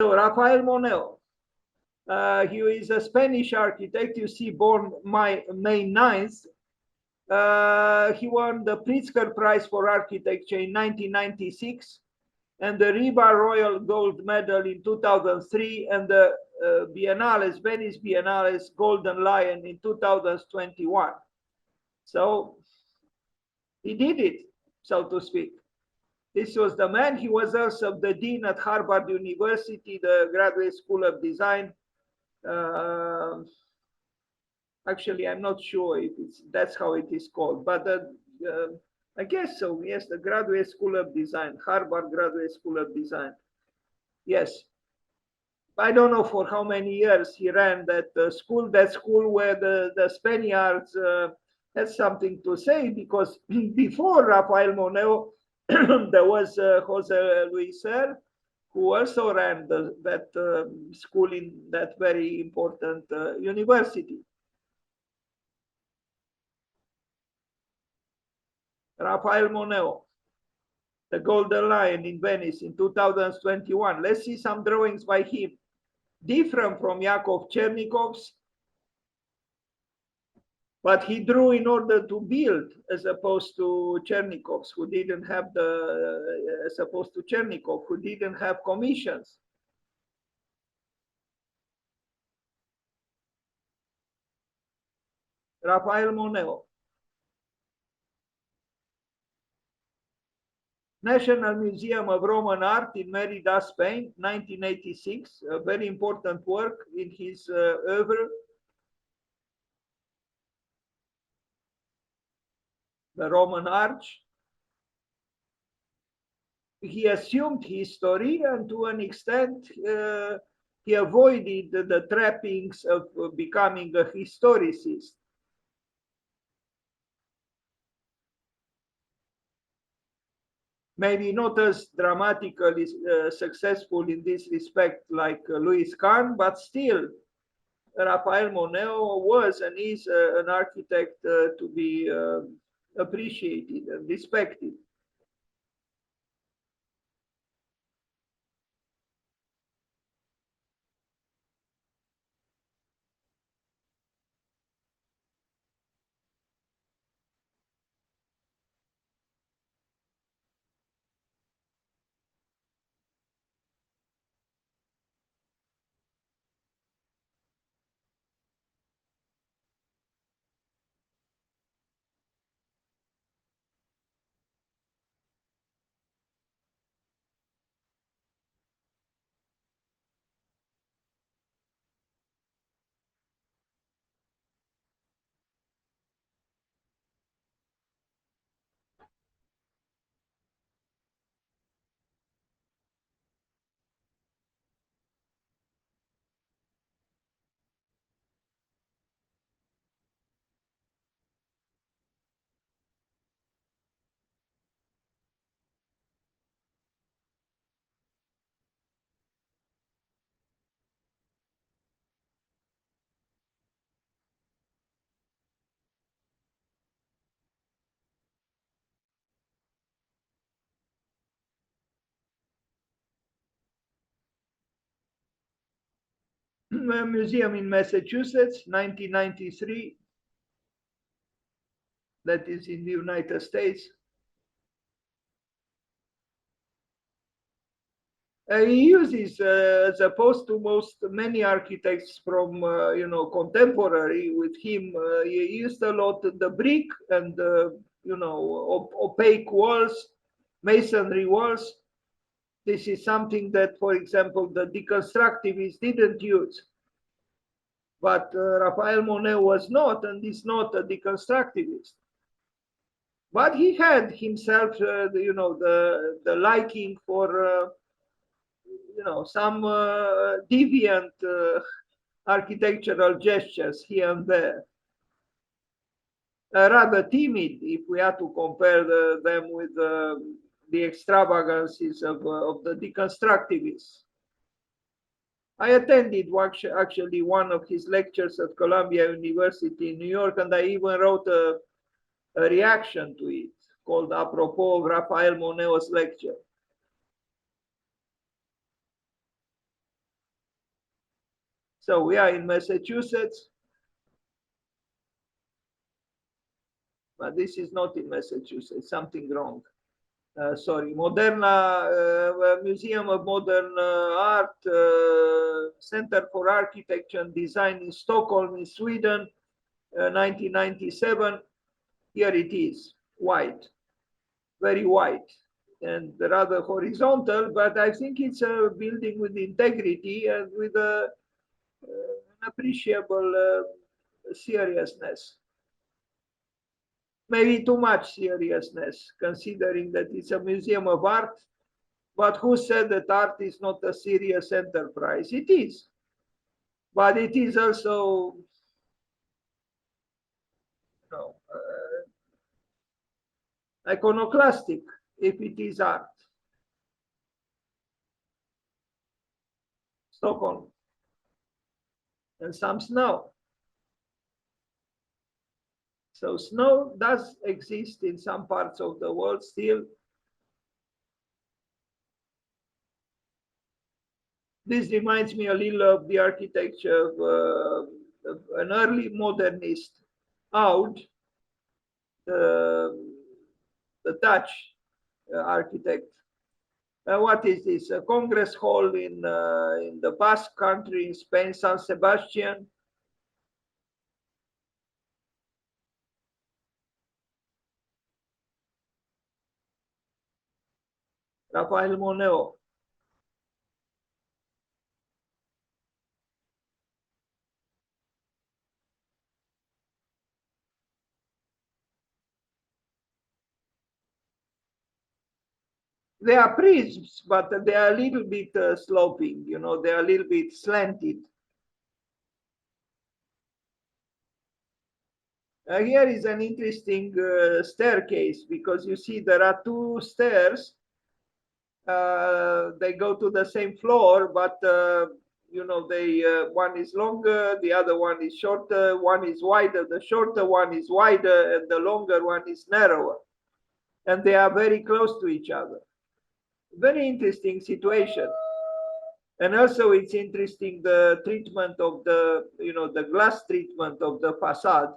So Rafael Moneo, he is a Spanish architect. You see, born May 9th. He won the Pritzker Prize for Architecture in 1996 and the RIBA Royal Gold Medal in 2003 and the Biennale's, Venice Biennale's Golden Lion in 2021. So he did it, so to speak. This was the man. He was also the dean at Harvard University, the Graduate School of Design. Actually, I'm not sure if that's how it is called, but I guess so. Yes, the Graduate School of Design, Harvard Graduate School of Design. Yes. I don't know for how many years he ran that school where the Spaniards had something to say, because before Rafael Moneo, there was José Luis Serre, who also ran that school in that very important university. Rafael Moneo, the Golden Lion in Venice in 2021. Let's see some drawings by him. Different from Yakov Chernikov's, but he drew in order to build, as opposed to Chernikov's, who didn't have as opposed to Chernikov, who didn't have commissions. Rafael Moneo. National Museum of Roman Art in Merida, Spain, 1986, a very important work in his oeuvre. The Roman Arch. He assumed history, and to an extent, he avoided the trappings of becoming a historicist. Maybe not as dramatically successful in this respect like Louis Kahn, but still, Rafael Moneo was and is an architect to be appreciated and respected. A museum in Massachusetts, 1993. That is in the United States. He uses, as opposed to many architects from contemporary with him, he used a lot the brick and opaque walls, masonry walls. This is something that, for example, the deconstructivists didn't use. But Rafael Moneo was not, and is not a deconstructivist. But he had himself, the liking for, some deviant architectural gestures here and there. Rather timid, if we had to compare them with the extravagances of the deconstructivists. I attended actually one of his lectures at Columbia University in New York, and I even wrote a reaction to it called "Apropos of Rafael Moneo's lecture." So we are in Massachusetts, but this is not in Massachusetts, something wrong. Sorry, Museum of Modern Art, Center for Architecture and Design in Stockholm, in Sweden, 1997. Here it is, white, very white, and rather horizontal, but I think it's a building with integrity and with an appreciable seriousness. Maybe too much seriousness, considering that it's a museum of art. But who said that art is not a serious enterprise? It is. But it is also, you know, iconoclastic if it is art. Stockholm. And some snow. So snow does exist in some parts of the world still. This reminds me a little of the architecture of an early modernist, Oud, the Dutch architect. What is this? A Congress Hall in the Basque Country in Spain, San Sebastian. Rafael Moneo. They are prisms, but they are a little bit sloping, you know, they are a little bit slanted. Here is an interesting staircase, because you see there are two stairs. They go to the same floor, but you know, they one is longer, the other one is shorter, one is wider, the shorter one is wider, and the longer one is narrower. And they are very close to each other. Very interesting situation. And also it's interesting the treatment of the, you know, the glass treatment of the facade.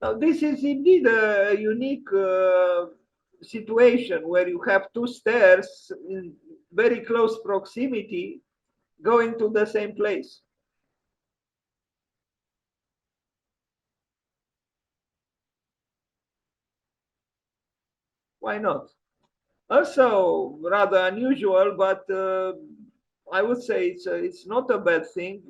Now, this is indeed a unique situation where you have two stairs in very close proximity going to the same place. Why not? Also, rather unusual, but I would say it's not a bad thing.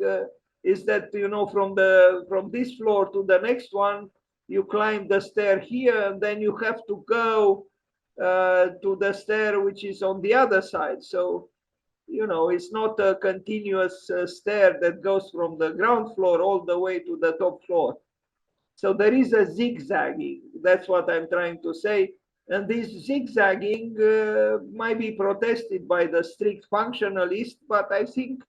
Is that, you know, from this floor to the next one, you climb the stair here, and then you have to go to the stair which is on the other side. So, you know, it's not a continuous stair that goes from the ground floor all the way to the top floor. So there is a zigzagging. That's what I'm trying to say. And this zigzagging might be protested by the strict functionalist, but I think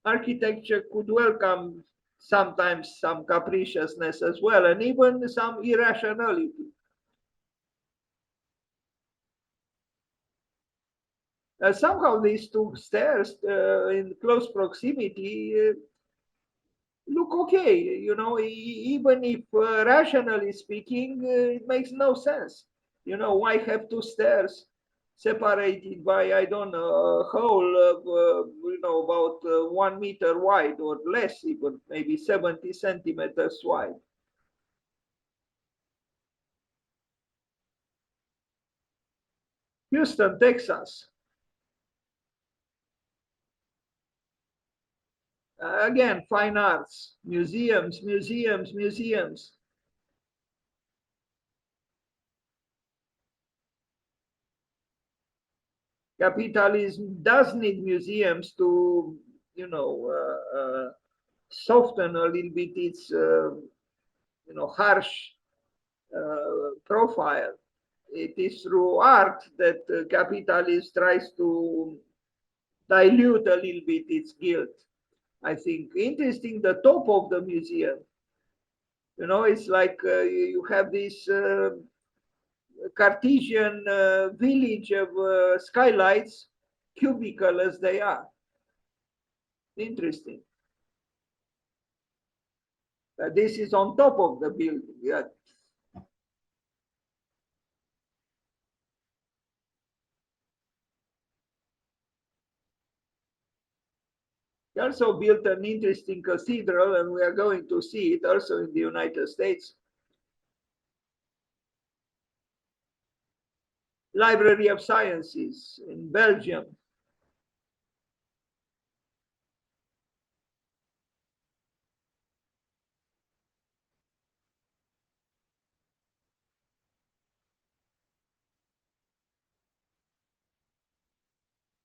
architecture could welcome sometimes some capriciousness as well, and even some irrationality. Somehow these two stairs in close proximity look okay, you know, even if rationally speaking, it makes no sense. You know, why have two stairs separated by, I don't know, a hole of, you know, about 1 meter wide or less, even maybe 70 centimeters wide. Houston, Texas. Again, fine arts, museums, museums, museums. Capitalism does need museums to, you know, soften a little bit its, you know, harsh profile. It is through art that capitalism tries to dilute a little bit its guilt. I think. Interesting, the top of the museum. You know, it's like you have this Cartesian village of skylights, cubicle as they are. Interesting. This is on top of the building. Yeah. He also built an interesting cathedral, and we are going to see it also in the United States. Library of Sciences in Belgium.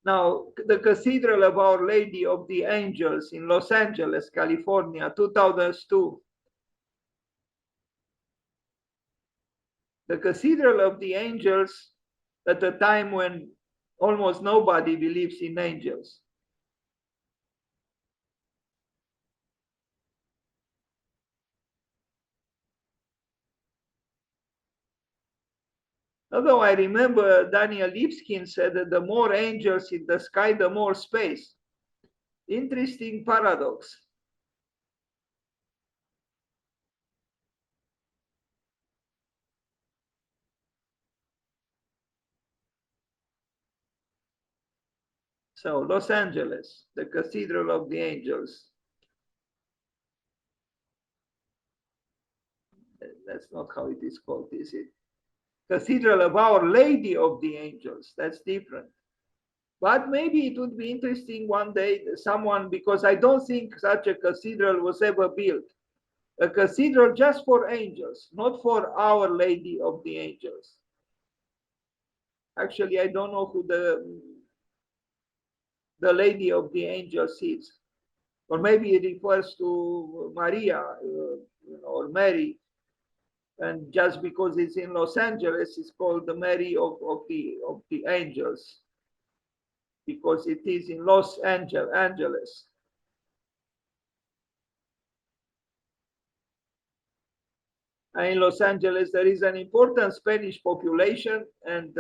Now, the Cathedral of Our Lady of the Angels in Los Angeles, California, 2002. The Cathedral of the Angels at a time when almost nobody believes in angels. Although I remember Daniel Lipskin said that the more angels in the sky, the more space. Interesting paradox. So Los Angeles, the Cathedral of the Angels. That's not how it is called, is it? Cathedral of Our Lady of the Angels. That's different. But maybe it would be interesting one day, someone, because I don't think such a cathedral was ever built. A cathedral just for angels, not for Our Lady of the Angels. Actually, I don't know who the Lady of the Angels is. Or maybe it refers to Maria, or Mary. And just because it's in Los Angeles, it's called the Mary of the Angels, because it is in Angeles. And in Los Angeles, there is an important Spanish population and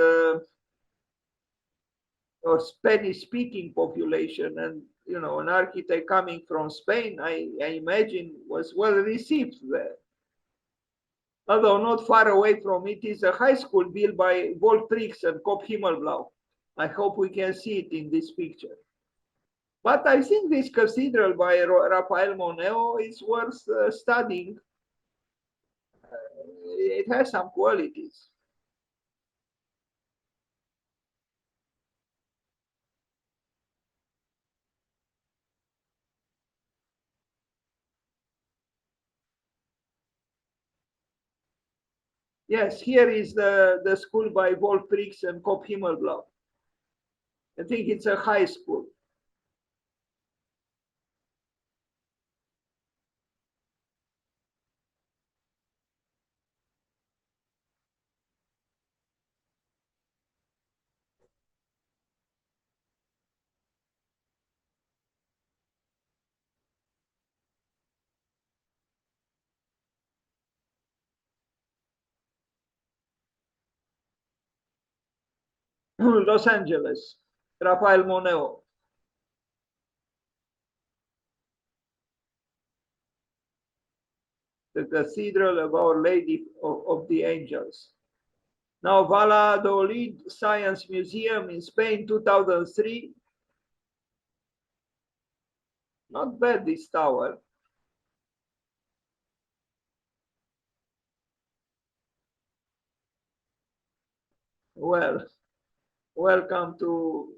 or Spanish-speaking population, and an architect coming from Spain, I imagine, was well received there. Although not far away from it is a high school built by Wolf Prix and Kop Himmelblau. I hope we can see it in this picture. But I think this cathedral by Rafael Moneo is worth studying. It has some qualities. Yes, here is the school by Wolf Prix and Kop Himmelblau. I think it's a high school. Los Angeles, Rafael Moneo. The Cathedral of Our Lady of the Angels. Now, Valladolid Science Museum in Spain, 2003. Not bad, this tower. Well, welcome to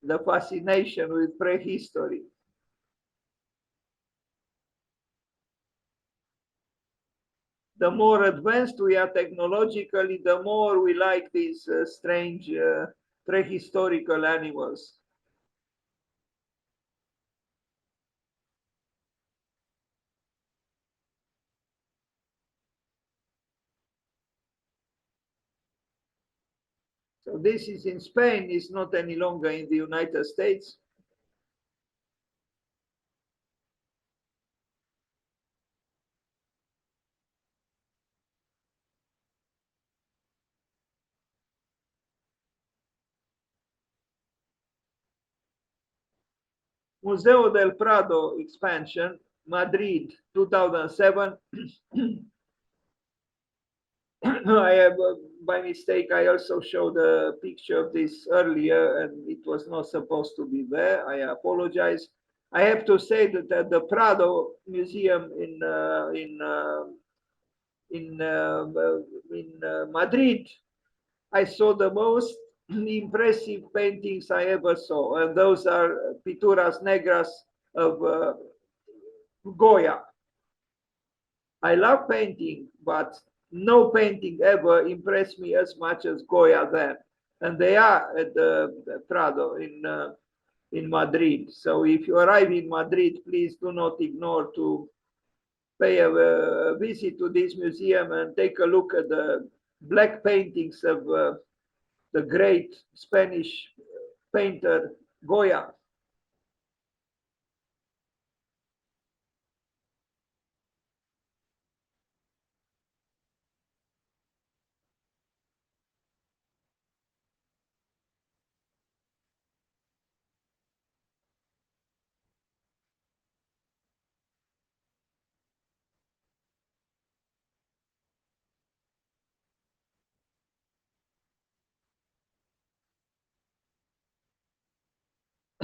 the fascination with prehistory. The more advanced we are technologically, the more we like these strange prehistorical animals. So this is in Spain, it's not any longer in the United States. Museo del Prado expansion, Madrid, 2007. I have, by mistake, I also showed a picture of this earlier and it was not supposed to be there. I apologize. I have to say that at the Prado Museum in Madrid, I saw the most impressive paintings I ever saw, and those are Pinturas Negras of Goya. I love painting, but no painting ever impressed me as much as Goya then. And they are at the Prado in Madrid. So if you arrive in Madrid, please do not ignore to pay a visit to this museum and take a look at the black paintings of the great Spanish painter Goya.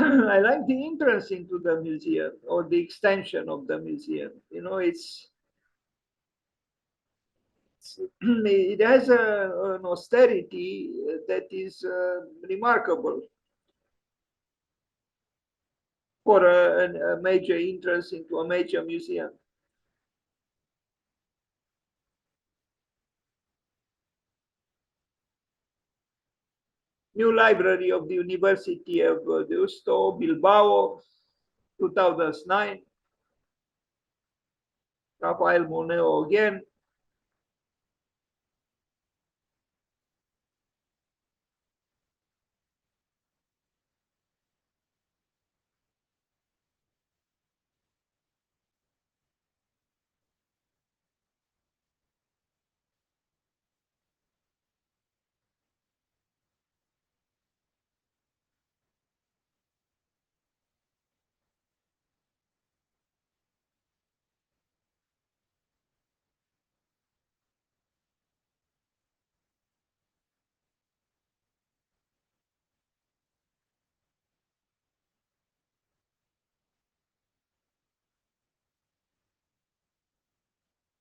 I like the entrance into the museum or the extension of the museum. You know, it has an austerity that is remarkable for a major entrance into a major museum. New library of the University of Deusto, Bilbao, 2009. Rafael Moneo again.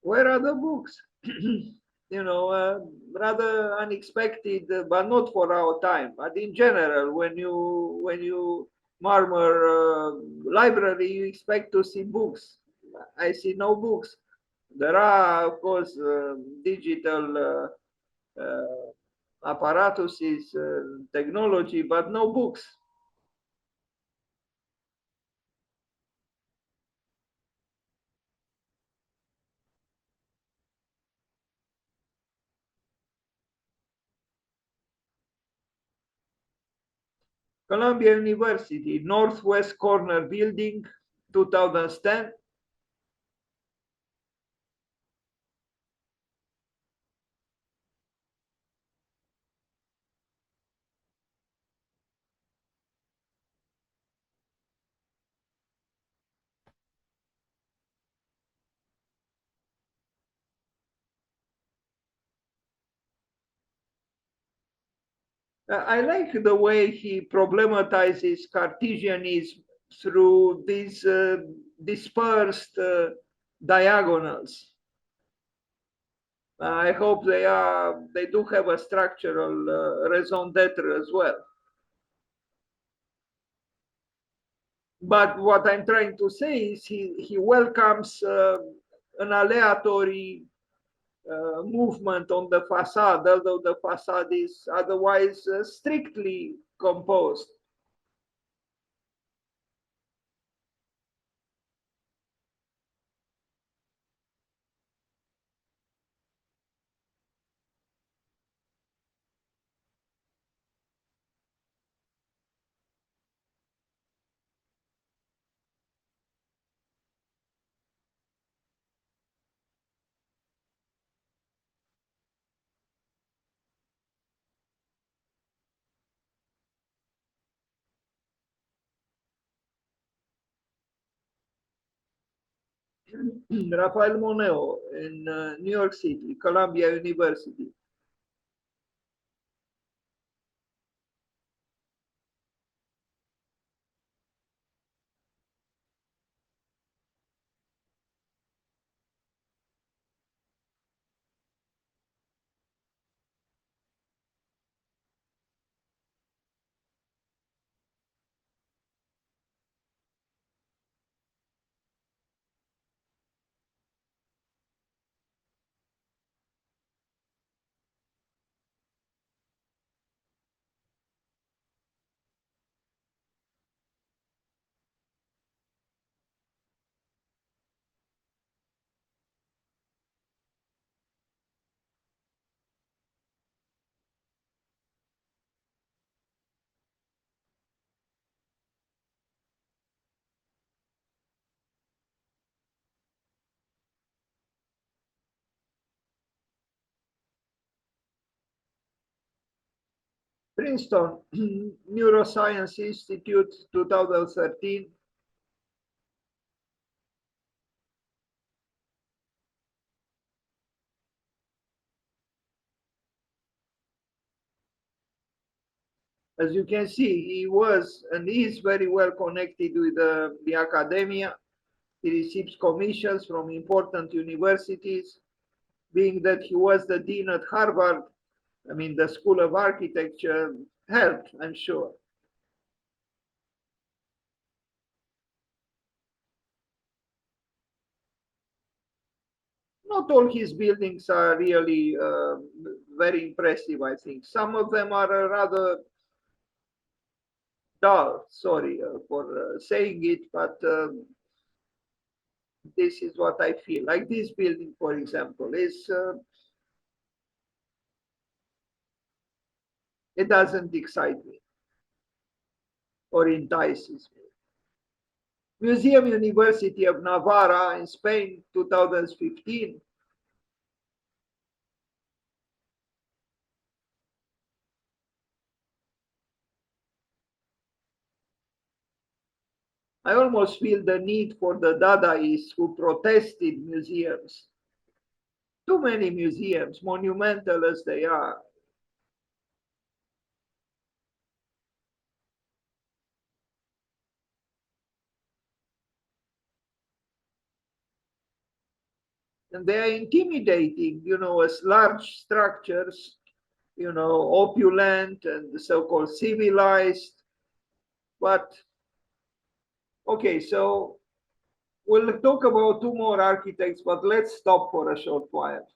Where are the books? You know, rather unexpected, but not for our time. But in general, when you murmur library, you expect to see books. I see no books. There are, of course, digital apparatuses, technology, but no books. Columbia University, Northwest Corner Building, 2010. I like the way he problematizes Cartesianism through these dispersed diagonals. I hope they do have a structural raison d'etre as well. But what I'm trying to say is he welcomes an aleatory movement on the facade, although the facade is otherwise strictly composed. Rafael Moneo in New York City, Columbia University. Princeton Neuroscience Institute, 2013. As you can see, he was and is very well connected with the academia. He receives commissions from important universities, being that he was the dean at Harvard. I mean, the School of Architecture helped, I'm sure. Not all his buildings are really very impressive, I think. Some of them are rather dull, sorry for saying it, but this is what I feel. Like this building, for example, is it doesn't excite me or entices me. Museum University of Navarra in Spain, 2015. I almost feel the need for the Dadaists who protested museums. Too many museums, monumental as they are. And they are intimidating, as large structures, opulent and so-called civilized. But okay, so we'll talk about two more architects, but let's stop for a short while.